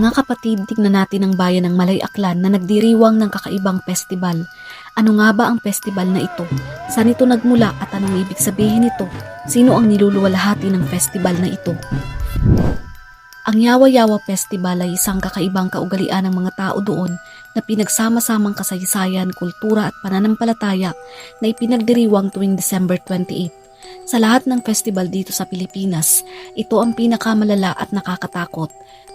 Mga kapatid, tignan natin ang bayan ng Malay Aklan na nagdiriwang ng kakaibang festival. Ano nga ba ang festival na ito? Saan ito nagmula at anong ibig sabihin nito? Sino ang niluluwalhati ng festival na ito? Ang Yawa-Yawa Festival ay isang kakaibang kaugalian ng mga tao doon na pinagsama-samang kasaysayan, kultura at pananampalataya na ipinagdiriwang tuwing December 28. Sa lahat ng festival dito sa Pilipinas, ito ang pinakamalala at nakakatakot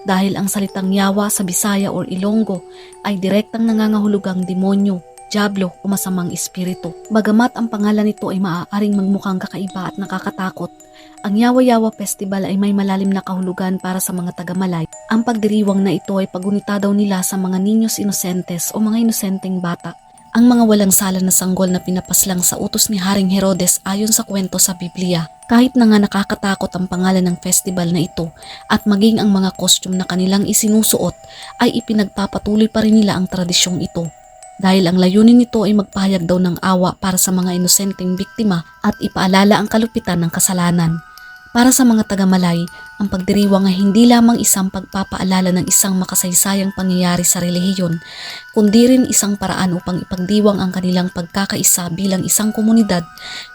dahil ang salitang yawa sa Bisaya or Ilonggo ay direktang nangangahulugang demonyo, diablo o masamang espiritu. Bagamat ang pangalan nito ay maaaring magmukhang kakaiba at nakakatakot, ang Yawa-Yawa Festival ay may malalim na kahulugan para sa mga taga-Malay. Ang pagdiriwang na ito ay pagunita daw nila sa mga niños inosentes o mga inosenteng bata. Ang mga walang sala na sanggol na pinapaslang sa utos ni Haring Herodes ayon sa kwento sa Biblia. Kahit na nga nakakatakot ang pangalan ng festival na ito at maging ang mga costume na kanilang isinusuot ay ipinagpapatuloy pa rin nila ang tradisyong ito. Dahil ang layunin nito ay magpahayag daw ng awa para sa mga inosenteng biktima at ipaalala ang kalupitan ng kasalanan. Para sa mga taga-Malay, ang pagdiriwang ay hindi lamang isang pagpapaalala ng isang makasaysayang pangyayari sa relihiyon, kundi rin isang paraan upang ipagdiwang ang kanilang pagkakaisa bilang isang komunidad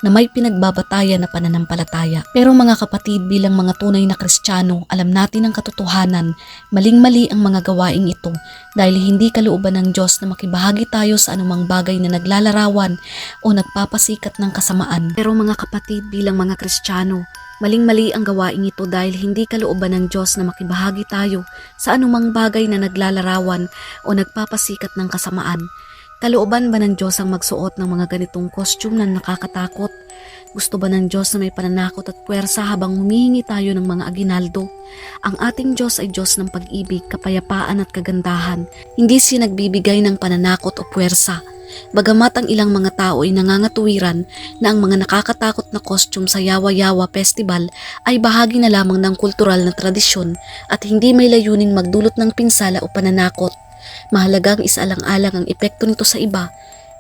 na may pinagbabatayan na pananampalataya. Pero mga kapatid, bilang mga tunay na Kristiyano, alam natin ang katotohanan, maling-mali ang mga gawaing ito dahil hindi kalooban ng Diyos na makibahagi tayo sa anumang bagay na naglalarawan o nagpapasikat ng kasamaan. Pero mga kapatid, bilang mga Kristiyano, maling-mali ang gawain ito dahil hindi kalooban ng Diyos na makibahagi tayo sa anumang bagay na naglalarawan o nagpapasikat ng kasamaan. Kalooban ba ng Diyos ang magsuot ng mga ganitong costume na nakakatakot? Gusto ba ng Diyos na may pananakot at puwersa habang humihingi tayo ng mga aginaldo? Ang ating Diyos ay Diyos ng pag-ibig, kapayapaan at kagandahan. Hindi siya nagbibigay ng pananakot o puwersa. Bagamat ang ilang mga tao ay nangangatuwiran na ang mga nakakatakot na costume sa Yawa-Yawa Festival ay bahagi na lamang ng kultural na tradisyon at hindi may layuning magdulot ng pinsala o pananakot, mahalagang isaalang-alang ang epekto nito sa iba.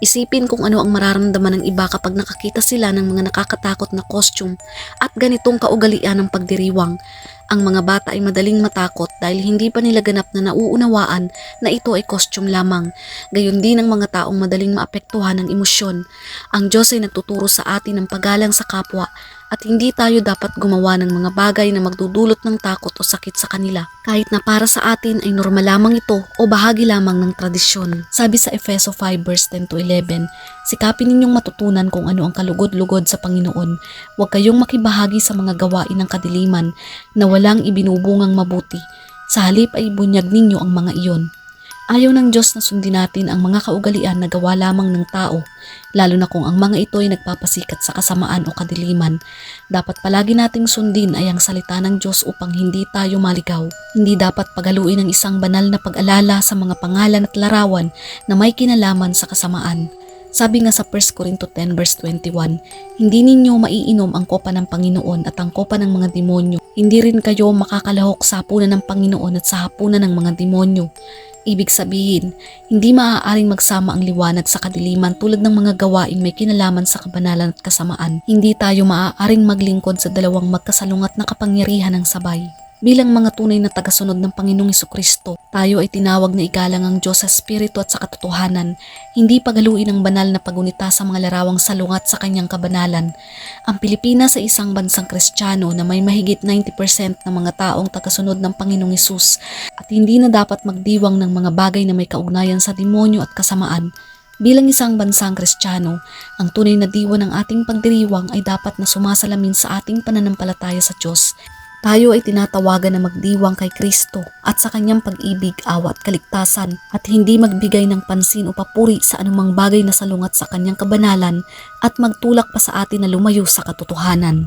Isipin kung ano ang mararamdaman ng iba kapag nakakita sila ng mga nakakatakot na costume at ganitong kaugalian ng pagdiriwang. Ang mga bata ay madaling matakot dahil hindi pa nila ganap na nauunawaan na ito ay costume lamang. Gayon din ang mga taong madaling maapektuhan ng emosyon. Ang Diyos ay nagtuturo sa atin ng paggalang sa kapwa at hindi tayo dapat gumawa ng mga bagay na magdudulot ng takot o sakit sa kanila. Kahit na para sa atin ay normal lamang ito o bahagi lamang ng tradisyon. Sabi sa Efeso 5 verse 10-11, sikapin ninyong matutunan kung ano ang kalugod-lugod sa Panginoon. Huwag kayong makibahagi sa mga gawain ng kadiliman na walang ibinubungang mabuti. Sa halip ay bunyag ninyo ang mga iyon. Ayaw ng Diyos na sundin natin ang mga kaugalian na gawa lamang ng tao, lalo na kung ang mga ito ay nagpapasikat sa kasamaan o kadiliman. Dapat palagi nating sundin ay ang salita ng Diyos upang hindi tayo maligaw. Hindi dapat pagaluin ang isang banal na pag-alala sa mga pangalan at larawan na may kinalaman sa kasamaan. Sabi nga sa 1 Corinto 10 verse 21, hindi ninyo maiinom ang kopa ng Panginoon at ang kopa ng mga demonyo. Hindi rin kayo makakalahok sa hapunan ng Panginoon at sa hapunan ng mga demonyo. Ibig sabihin, hindi maaaring magsama ang liwanag sa kadiliman tulad ng mga gawaing may kinalaman sa kabanalan at kasamaan. Hindi tayo maaaring maglingkod sa dalawang magkasalungat na kapangyarihan ng sabay. Bilang mga tunay na tagasunod ng Panginoong Jesucristo, tayo ay tinawag na igalang ang Diyos sa Espiritu at sa katotohanan, hindi pagaluin ang banal na pagunita sa mga larawang salungat sa kanyang kabanalan. Ang Pilipinas ay isang bansang Kristiyano na may mahigit 90% ng mga taong tagasunod ng Panginoong Hesus at hindi na dapat magdiwang ng mga bagay na may kaugnayan sa demonyo at kasamaan. Bilang isang bansang Kristiyano, ang tunay na diwa ng ating pagdiriwang ay dapat na sumasalamin sa ating pananampalataya sa Diyos. Tayo ay tinatawagan na magdiwang kay Kristo at sa kanyang pag-ibig, awa at kaligtasan at hindi magbigay ng pansin o papuri sa anumang bagay na salungat sa kanyang kabanalan at magtulak pa sa atin na lumayo sa katotohanan.